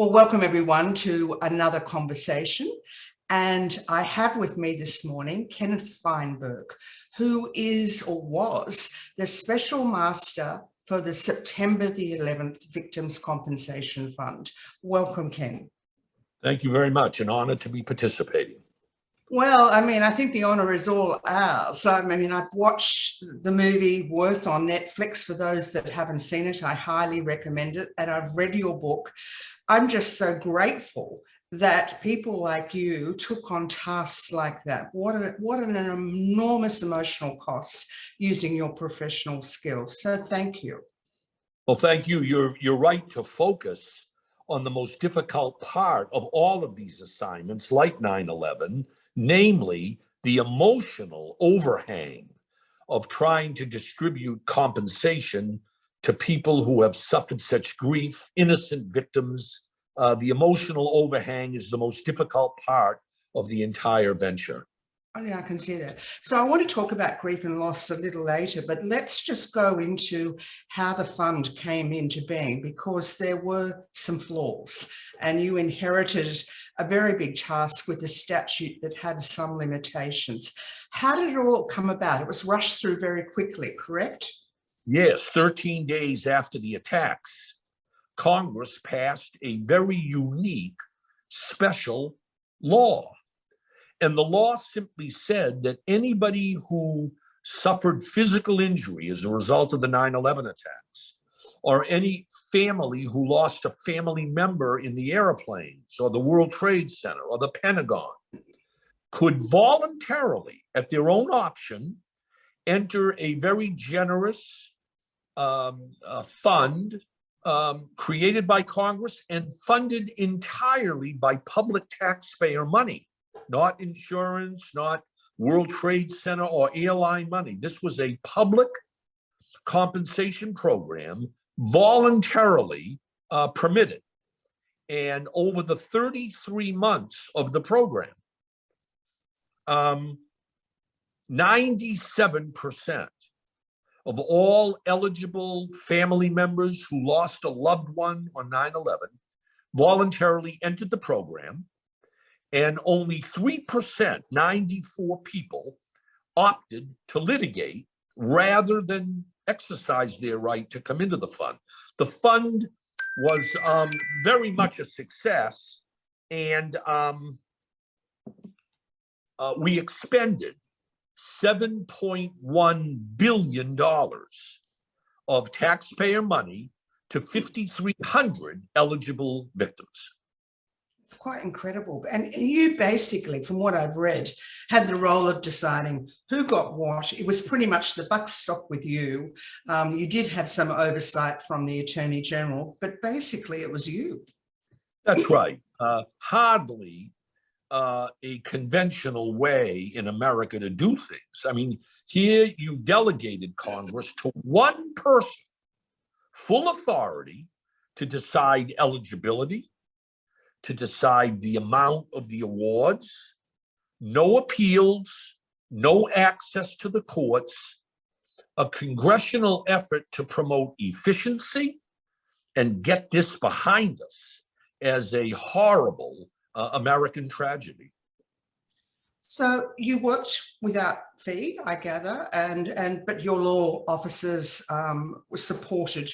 Well, welcome everyone to another conversation. And I have with me this morning Kenneth Feinberg, who is or was the Special Master for the September the 11th Victims Compensation Fund. Welcome, Ken. Thank you very much. An honor to be participating. Well, I think the honour is all ours. I've watched the movie Worth on Netflix. For those that haven't seen it, I highly recommend it. And I've read your book. I'm just so grateful that people like you took on tasks like that. What an enormous emotional cost using your professional skills. So thank you. Well, thank you. You're right to focus on the most difficult part of all of these assignments, like 9/11, namely the emotional overhang of trying to distribute compensation to people who have suffered such grief, innocent victims. The emotional overhang is the most difficult part of the entire venture. Oh, yeah, I can see that. So I want to talk about grief and loss a little later, but let's just go into how the fund came into being, because there were some flaws and you inherited a very big task with a statute that had some limitations. How did it all come about? It was rushed through very quickly, correct? Yes, 13 days after the attacks, Congress passed a very unique special law. And the law simply said that anybody who suffered physical injury as a result of the 9/11 attacks, or any family who lost a family member in the airplanes or the World Trade Center or the Pentagon, could voluntarily, at their own option, enter a very generous fund created by Congress and funded entirely by public taxpayer money. Not insurance, not World Trade Center or airline money. This was a public compensation program, voluntarily permitted. And over the 33 months of the program, 97% of all eligible family members who lost a loved one on 9/11 voluntarily entered the program. And only 3%, 94 people, opted to litigate rather than exercise their right to come into the fund. The fund was very much a success, and we expended $7.1 billion of taxpayer money to 5,300 eligible victims. It's quite incredible. And you basically, from what I've read, had the role of deciding who got what. It was pretty much the buck stopped with you. You did have some oversight from the Attorney General, but basically it was you. That's right. Hardly a conventional way in America to do things. Here you delegated Congress to one person, full authority to decide eligibility, to decide the amount of the awards, no appeals, no access to the courts, a congressional effort to promote efficiency and get this behind us as a horrible American tragedy. So you worked without fee, I gather, but your law officers supported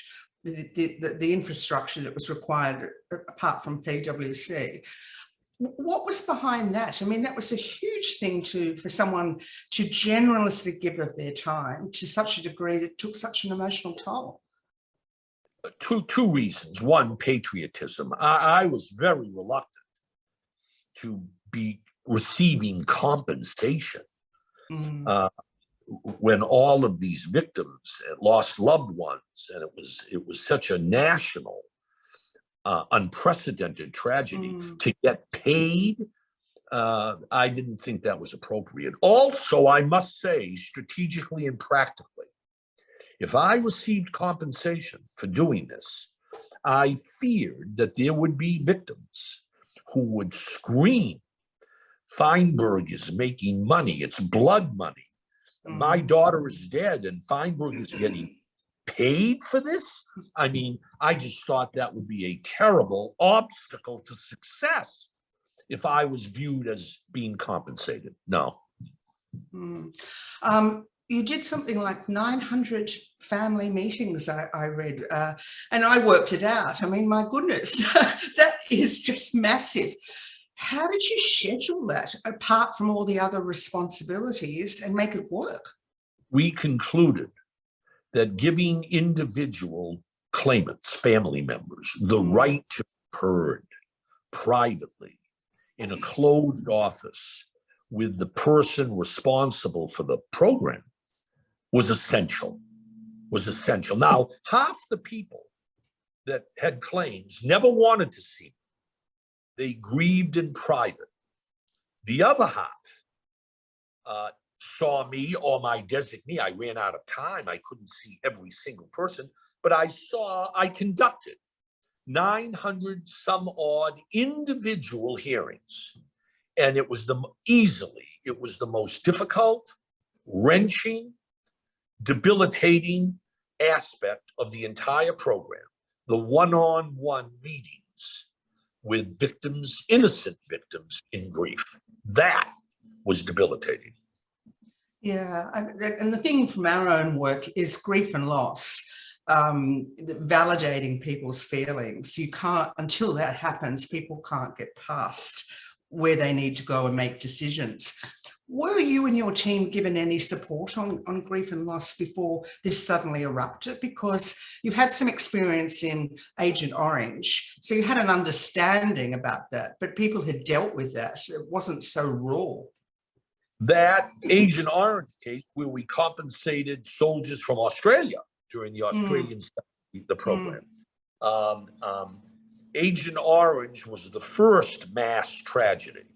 the infrastructure that was required apart from PwC. What was behind that? That was a huge thing for someone to generously give of their time to such a degree that took such an emotional toll. Two reasons. One, patriotism. I was very reluctant to be receiving compensation when all of these victims lost loved ones, and it was such a national, unprecedented tragedy. To get paid, I didn't think that was appropriate. Also, I must say, strategically and practically, if I received compensation for doing this, I feared that there would be victims who would scream, "Feinberg is making money, it's blood money. My daughter is dead and Feinberg is getting." paid for this? I mean, I just thought that would be a terrible obstacle to success if I was viewed as being compensated. No. You did something like 900 family meetings, I read, and I worked it out. I mean, my goodness, that is just massive. How did you schedule that apart from all the other responsibilities and make it work? We concluded that giving individual claimants, family members, the right to be heard privately in a closed office with the person responsible for the program was essential, Now, half the people that had claims never wanted to see me. They grieved in private. The other half saw me or my designee. I ran out of time. I couldn't see every single person, but I conducted 900 some odd individual hearings. And it was the most difficult, wrenching, debilitating aspect of the entire program, the one-on-one meetings with victims, innocent victims in grief. That was debilitating. Yeah, and the thing from our own work is grief and loss, validating people's feelings. You can't, until that happens, people can't get past where they need to go and make decisions. Were you and your team given any support on grief and loss before this suddenly erupted? Because you had some experience in Agent Orange, so you had an understanding about that, but people had dealt with that. It wasn't so raw. That Agent Orange case, where we compensated soldiers from Australia during the Australian the program. Agent Orange was the first mass tragedy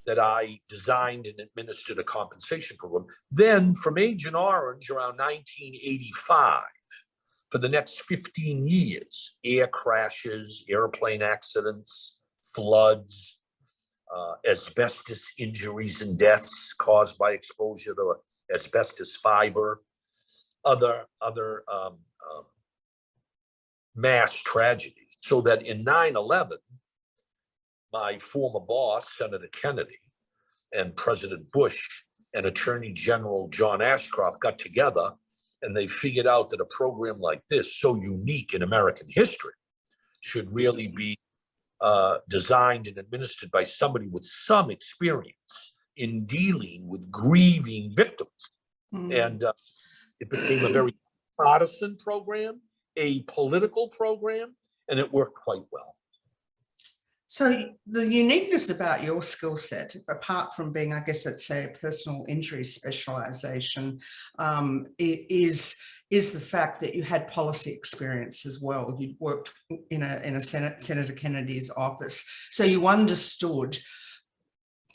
that I designed and administered a compensation program. Then from Agent Orange around 1985, for the next 15 years, air crashes, airplane accidents, floods, asbestos injuries and deaths caused by exposure to asbestos fiber, other mass tragedies. So that in 9/11, my former boss, Senator Kennedy, and President Bush and Attorney General John Ashcroft got together, and they figured out that a program like this, so unique in American history, should really be designed and administered by somebody with some experience in dealing with grieving victims. And it became a very partisan program, a political program, and it worked quite well. So the uniqueness about your skill set, apart from being, I guess, let's say, a personal injury specialization, is the fact that you had policy experience as well. You'd worked in a Senator Kennedy's office, so you understood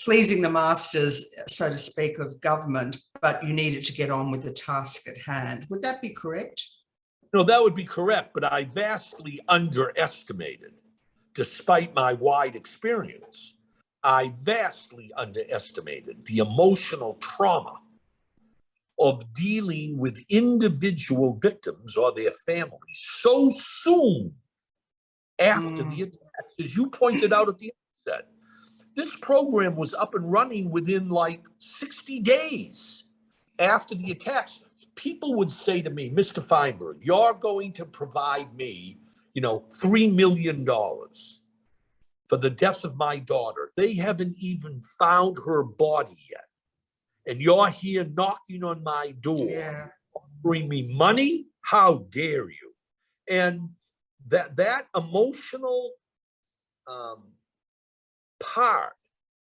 pleasing the masters, so to speak, of government, but you needed to get on with the task at hand. Would that be correct? No, that would be correct, but I vastly underestimated. Despite my wide experience, I vastly underestimated the emotional trauma of dealing with individual victims or their families so soon after the attacks. As you pointed out at the outset, this program was up and running within like 60 days after the attacks. People would say to me, Mr. Feinberg, you're going to provide me $3 million for the death of my daughter. They haven't even found her body yet. And you're here knocking on my door, offering me money? How dare you? And that emotional part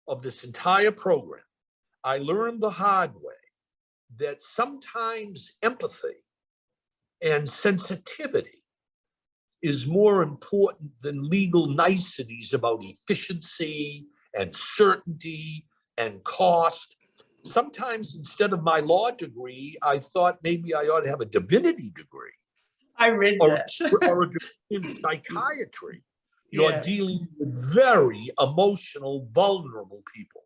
of this entire program, I learned the hard way that sometimes empathy and sensitivity is more important than legal niceties about efficiency and certainty and cost. Sometimes instead of my law degree, I thought maybe I ought to have a divinity degree. I read that. Or a degree in psychiatry. You're dealing with very emotional, vulnerable people.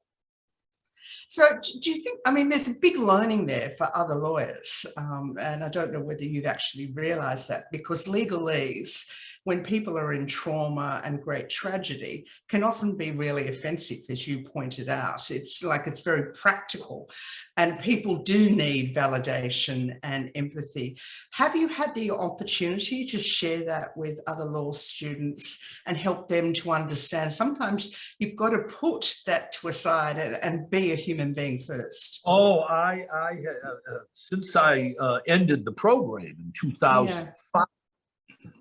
So do you think, I mean, there's a big learning there for other lawyers, and I don't know whether you've actually realised that, because legalese, when people are in trauma and great tragedy, can often be really offensive, as you pointed out. It's like it's very practical, and people do need validation and empathy. Have you had the opportunity to share that with other law students and help them to understand? Sometimes you've got to put that to a side and be a human being first. Oh, since I ended the program in 2005,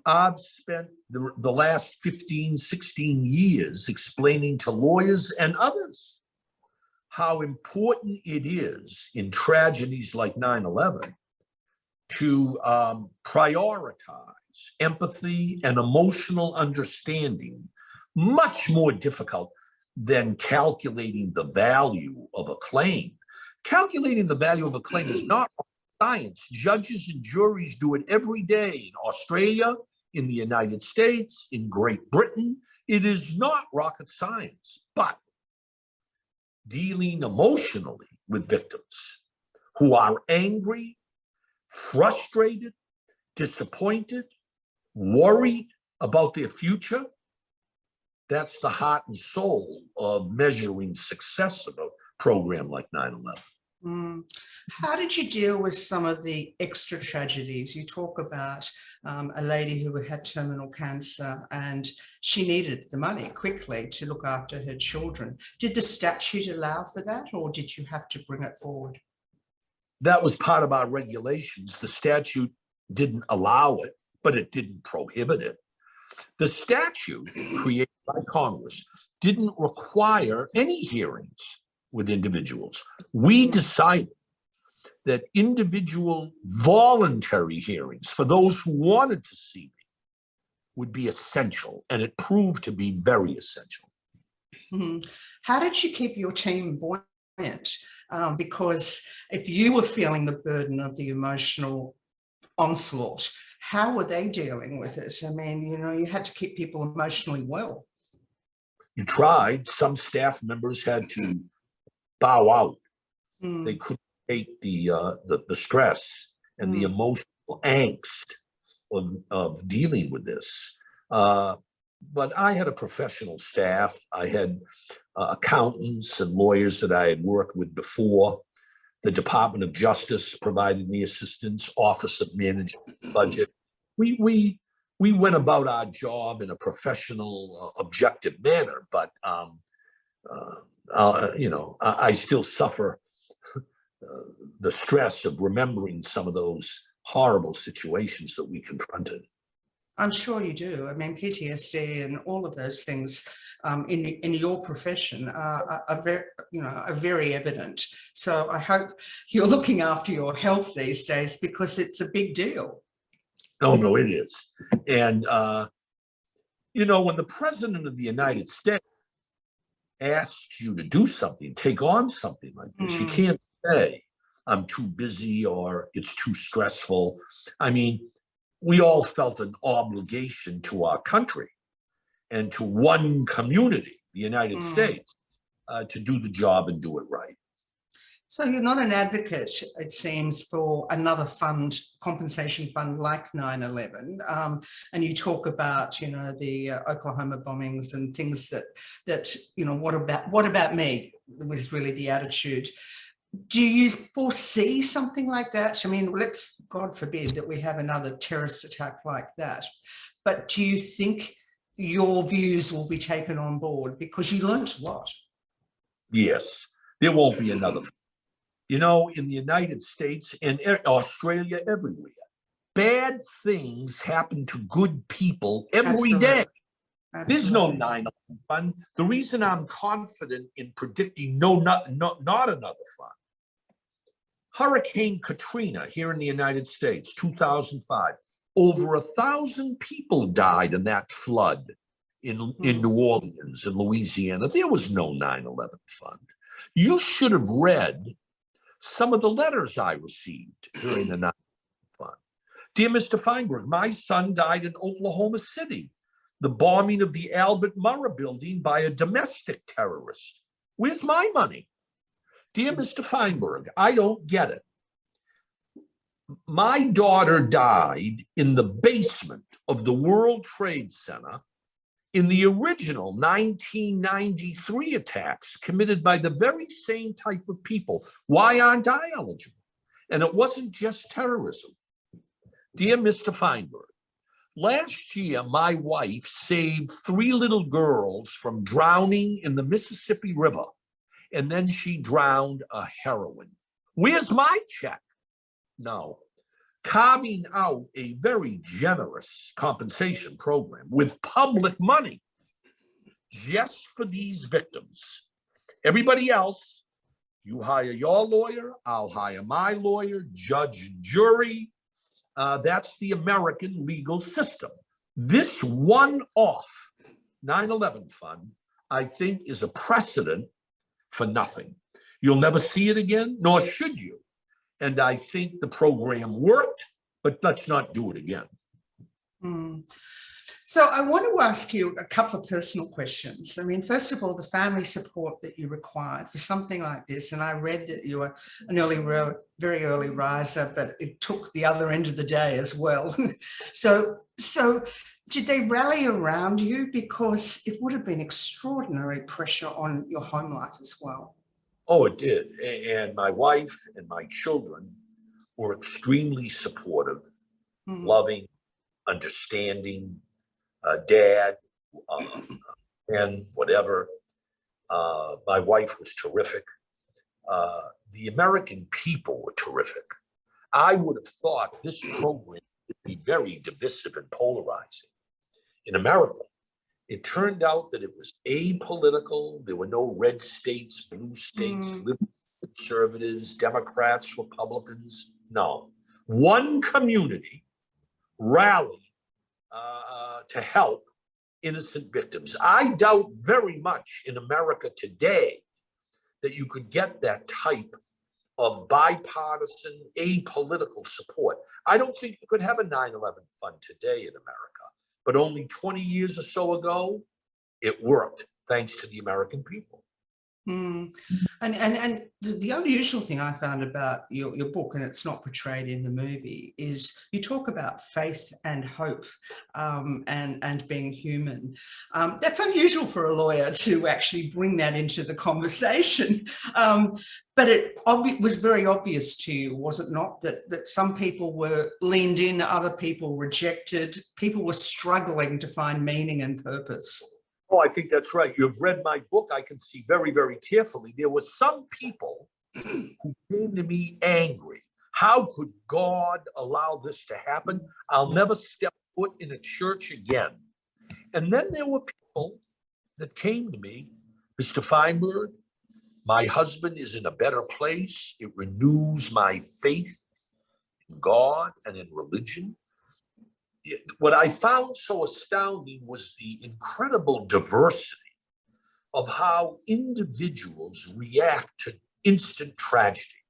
I've spent the last 15, 16 years explaining to lawyers and others how important it is in tragedies like 9/11 to prioritize empathy and emotional understanding, much more difficult than calculating the value of a claim. Calculating the value of a claim is not science. Judges and juries do it every day in Australia, in the United States, in Great Britain. It is not rocket science, but dealing emotionally with victims who are angry, frustrated, disappointed, worried about their future, that's the heart and soul of measuring success of a program like 9/11. How did you deal with some of the extra tragedies? You talk about a lady who had terminal cancer and she needed the money quickly to look after her children. Did the statute allow for that, or did you have to bring it forward? That was part of our regulations. The statute didn't allow it, but it didn't prohibit it. The statute created by Congress didn't require any hearings with individuals. We decided that individual voluntary hearings for those who wanted to see me would be essential, and it proved to be very essential. How did you keep your team buoyant? Because if you were feeling the burden of the emotional onslaught, how were they dealing with it? I mean, you know, you had to keep people emotionally well. You tried. Some staff members had to bow out. They couldn't take the stress and the emotional angst of dealing with this. But I had a professional staff. I had accountants and lawyers that I had worked with before. The Department of Justice provided me assistance, Office of Management Budget. We went about our job in a professional, objective manner, but you know, I still suffer the stress of remembering some of those horrible situations that we confronted. I'm sure you do. I mean, PTSD and all of those things in your profession are very, you know, are very evident. So I hope you're looking after your health these days, because it's a big deal. Oh, no, it is. And, you know, when the President of the United States asks you to do something, take on something like this, you can't say, I'm too busy or it's too stressful. I mean, we all felt an obligation to our country and to one community, the United States, to do the job and do it right. So you're not an advocate, it seems, for another fund, compensation fund like 9/11, and you talk about, you know, the Oklahoma bombings and things that you know, what about me, was really the attitude. Do you foresee something like that? I mean, let's, God forbid, that we have another terrorist attack like that. But do you think your views will be taken on board? Because you learnt a lot. Yes, there won't be another. You know, in the United States and Australia, everywhere, bad things happen to good people every day. There's no 9/11 fund. The reason I'm confident in predicting not another fund. Hurricane Katrina here in the United States, 2005. Over 1,000 people died in that flood in New Orleans and Louisiana. There was no 9/11 fund. You should have read some of the letters I received during the 9/11 fund. Dear Mr. Feinberg, my son died in Oklahoma City. The bombing of the Albert Murrah building by a domestic terrorist. Where's my money? Dear Mr. Feinberg, I don't get it. My daughter died in the basement of the World Trade Center in the original 1993 attacks committed by the very same type of people. Why aren't I eligible? And it wasn't just terrorism. Dear Mr. Feinberg, last year, my wife saved 3 little girls from drowning in the Mississippi River, and then she drowned a heroine. Where's my check? No. Carving out a very generous compensation program with public money just for these victims. Everybody else, you hire your lawyer, I'll hire my lawyer, judge and jury. That's the American legal system. This one-off 9/11 fund, I think, is a precedent for nothing. You'll never see it again, nor should you. And I think the program worked, but let's not do it again. So I want to ask you a couple of personal questions. I mean, first of all, the family support that you required for something like this, and I read that you were an very early riser, but it took the other end of the day as well. So did they rally around you? Because it would have been extraordinary pressure on your home life as well. Oh, it did. And my wife and my children were extremely supportive, loving, understanding, dad, and whatever. My wife was terrific. The American people were terrific. I would have thought this program would be very divisive and polarizing in America. It turned out that it was apolitical. There were no red states, blue states, liberals, conservatives, Democrats, Republicans. No. One community rallied to help innocent victims. I doubt very much in America today that you could get that type of bipartisan, apolitical support. I don't think you could have a 9/11 fund today in America. But only 20 years or so ago, it worked, thanks to the American people. And the unusual thing I found about your book, and it's not portrayed in the movie, is you talk about faith and hope and being human. That's unusual for a lawyer to actually bring that into the conversation. But it was very obvious to you, was it not, that some people were leaned in, other people rejected, people were struggling to find meaning and purpose? Oh, I think that's right. You've read my book. I can see very, very carefully. There were some people who came to me angry. How could God allow this to happen? I'll never step foot in a church again. And then there were people that came to me, Mr. Feinberg, my husband is in a better place. It renews my faith in God and in religion. What I found so astounding was the incredible diversity of how individuals react to instant tragedy.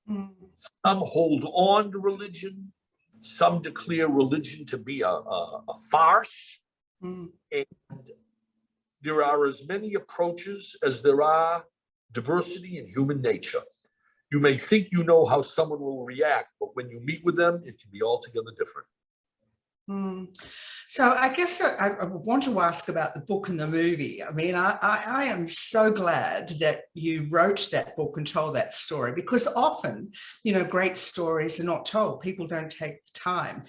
Some hold on to religion, some declare religion to be a farce, and there are as many approaches as there are diversity in human nature. You may think you know how someone will react, but when you meet with them, it can be altogether different. So I guess I want to ask about the book and the movie. I mean, I am so glad that you wrote that book and told that story, because often, great stories are not told. People don't take the time.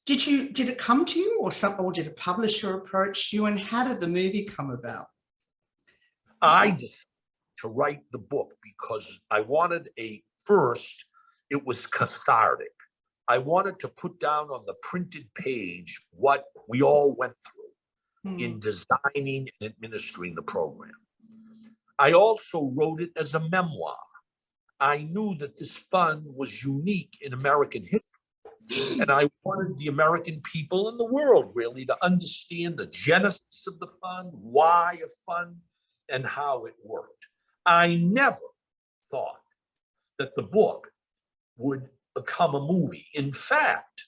Did it come to you, or did a publisher approach you, and how did the movie come about? I decided to write the book because I wanted first, it was cathartic. I wanted to put down on the printed page what we all went through in designing and administering the program. I also wrote it as a memoir. I knew that this fund was unique in American history, and I wanted the American people and the world really to understand the genesis of the fund, why a fund, and how it worked. I never thought that the book would become a movie. In fact,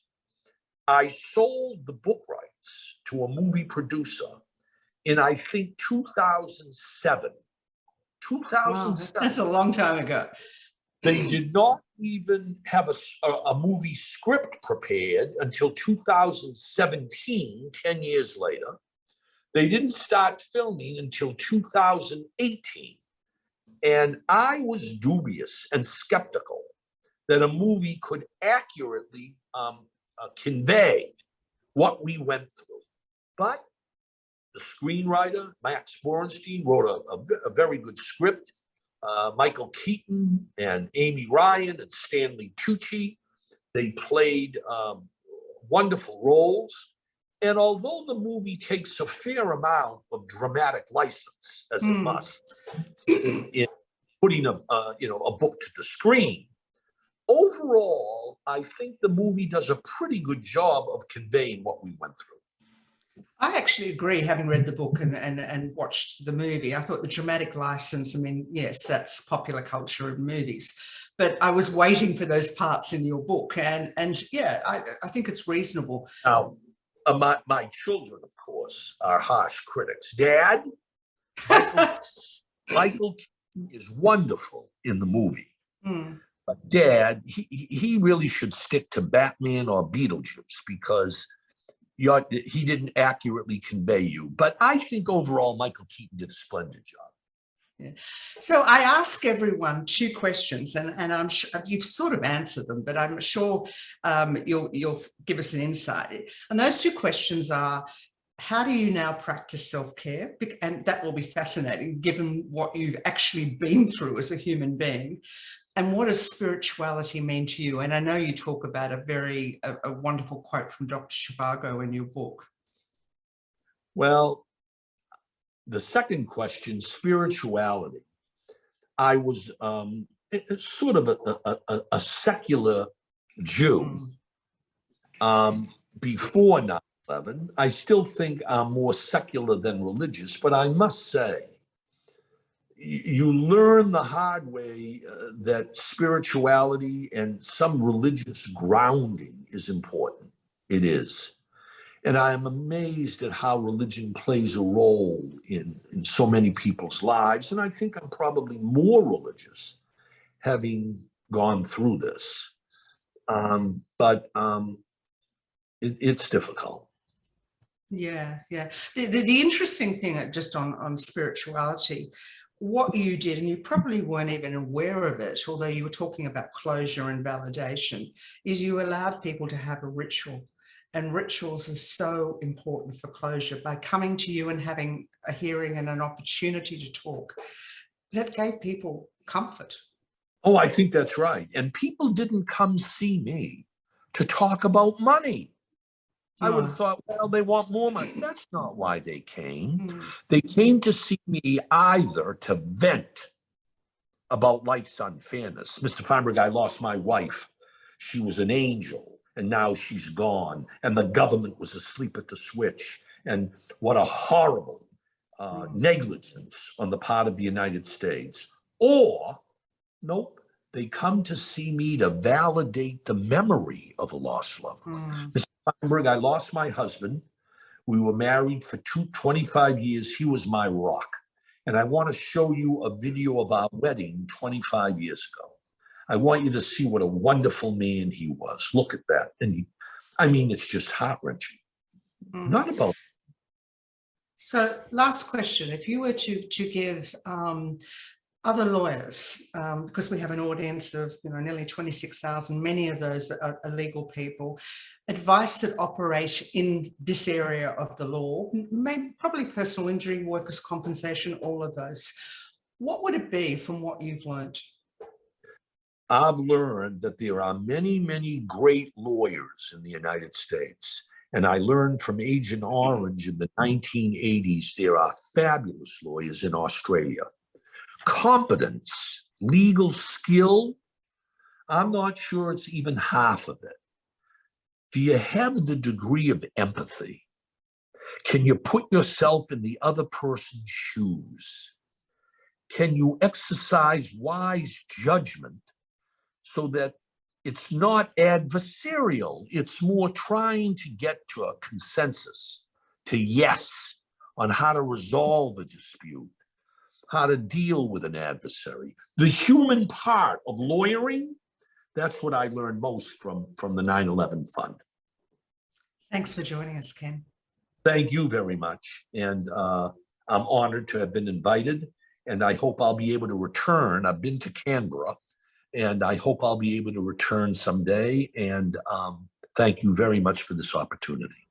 I sold the book rights to a movie producer in, I think, 2007. Wow, 2007. that's a long time ago. They did not even have a movie script prepared until 2017, 10 years later. They didn't start filming until 2018. And I was dubious and skeptical that a movie could accurately convey what we went through. But the screenwriter, Max Borenstein, wrote a very good script. Michael Keaton and Amy Ryan and Stanley Tucci, they played wonderful roles. And although the movie takes a fair amount of dramatic license, as it must, in putting a book to the screen, overall, I think the movie does a pretty good job of conveying what we went through. I actually agree, having read the book and watched the movie. I thought the dramatic license, I mean, yes, that's popular culture in movies, but I was waiting for those parts in your book. And yeah, I think it's reasonable. Now, my children, of course, are harsh critics. Dad, Michael Keaton is wonderful in the movie. But Dad, he really should stick to Batman or Beetlejuice, because he didn't accurately convey you. But I think overall, Michael Keaton did a splendid job. Yeah. So I ask everyone two questions, and I'm sure you've sort of answered them, but I'm sure you'll give us an insight. And those two questions are, how do you now practice self-care? And that will be fascinating, given what you've actually been through as a human being. And what does spirituality mean to you? And I know you talk about a wonderful quote from Dr. Zhivago in your book. Well, the second question, spirituality. I was sort of a secular Jew before 9/11. I still think I'm more secular than religious, but I must say, you learn the hard way that spirituality and some religious grounding is important. It is. And I am amazed at how religion plays a role in so many people's lives. And I think I'm probably more religious having gone through this. But it's difficult. Yeah, yeah. The interesting thing just on spirituality, what you did, and you probably weren't even aware of it, although you were talking about closure and validation, is you allowed people to have a ritual. And rituals are so important for closure. By coming to you and having a hearing and an opportunity to talk, that gave people comfort. Oh, I think that's right. And people didn't come see me to talk about money. I would have thought, well, they want more money. That's not why they came. They came to see me either to vent about life's unfairness. Mr. Feinberg, I lost my wife. She was an angel, and now she's gone. And the government was asleep at the switch. And what a horrible negligence on the part of the United States. Or, nope, they come to see me to validate the memory of a lost loved one. Mr. Feinberg, I lost my husband. We were married for 25 years. He was my rock. And I want to show you a video of our wedding 25 years ago. I want you to see what a wonderful man he was. Look at that. And it's just heart-wrenching. Not about. So last question, if you were to give other lawyers, because we have an audience of nearly 26,000, many of those are legal people, advice that operate in this area of the law, maybe probably personal injury, workers' compensation, all of those, what would it be from what you've learned? I've learned that there are many, many great lawyers in the United States. And I learned from Agent Orange in the 1980s, there are fabulous lawyers in Australia. Competence, legal skill, I'm not sure it's even half of it. Do you have the degree of empathy? Can you put yourself in the other person's shoes? Can you exercise wise judgment so that it's not adversarial? It's more trying to get to a consensus, to yes, on how to resolve a dispute. how to deal with an adversary. The human part of lawyering, that's what I learned most from the 9/11 Fund. Thanks for joining us, Ken. Thank you very much. And I'm honored to have been invited, and I hope I'll be able to return. I've been to Canberra, and I hope I'll be able to return someday. And thank you very much for this opportunity.